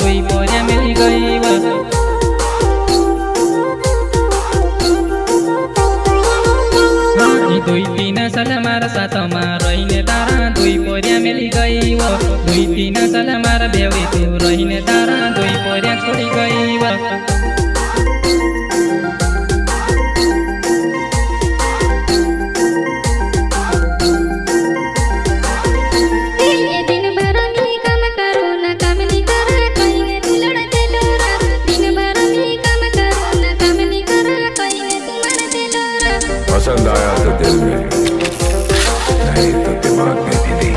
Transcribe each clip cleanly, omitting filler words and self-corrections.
दुई पोरिया मिली गई वा। दुई तीन साल मारा साथमा रहिने तारा दुई पोरिया मिली गई वा। दुई तीन साल मारा बेहुली तू रहिने तारा दुई पोरिया छोड़ी गई वा। पसंद आया तो दिल में, नहीं तो दिमाग में भी नहीं।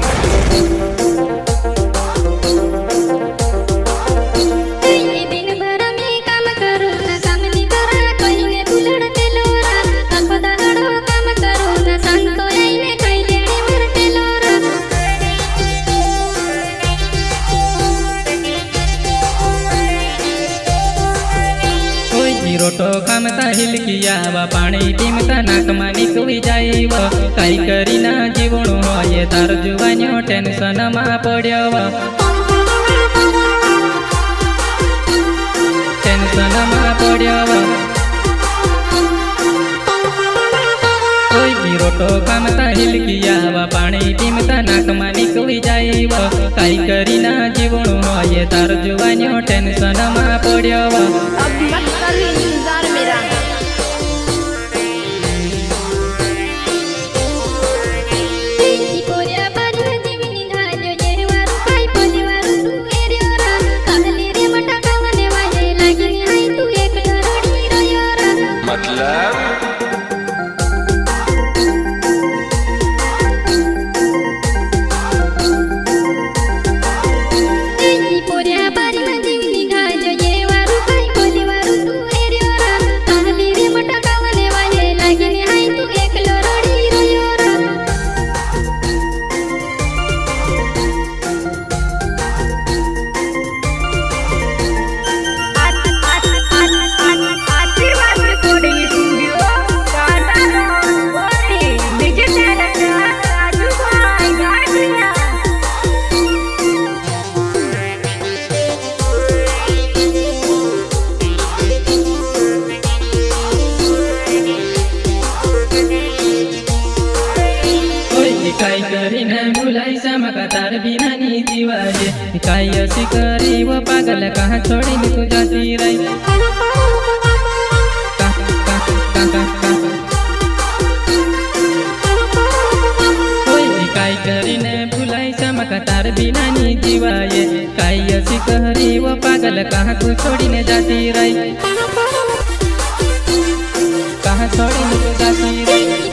रोटो खामता हिलकिया वा पाणी टीमता नाकमा निकली जाई वा। काई करीना जीवणो ये तार जुवान्यो टेंशन मा पड्यो वा। टेंशन मा पड्यो वा। कोई रोटो खामता हिलकिया वा पाणी टीमता नाकमा निकली जाई वा। काई करीना जीवणो ये तार जुवान्यो टेंशन मा पड्यो वा। अब मत कर इंतजार मेरा। काय करीन बुलाई समका तार बिना नी जीवाजे। काय असी करी वो पागल कहाँ छोड़ी तू जाती रही। काय करीन बुलाई समका तार बिना नी जीवाजे। काय असी करी वो पागल कहाँ तू छोड़ी ने जाती रही। कहाँ छोड़ी तू जाती रही।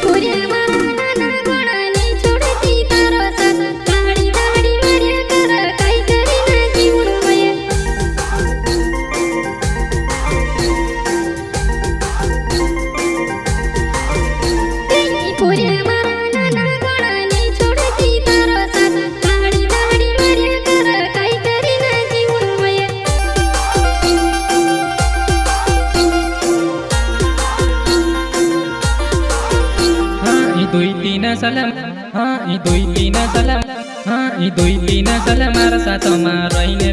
दुई तीन साल दुई तीन साल मारा साथमा रहिने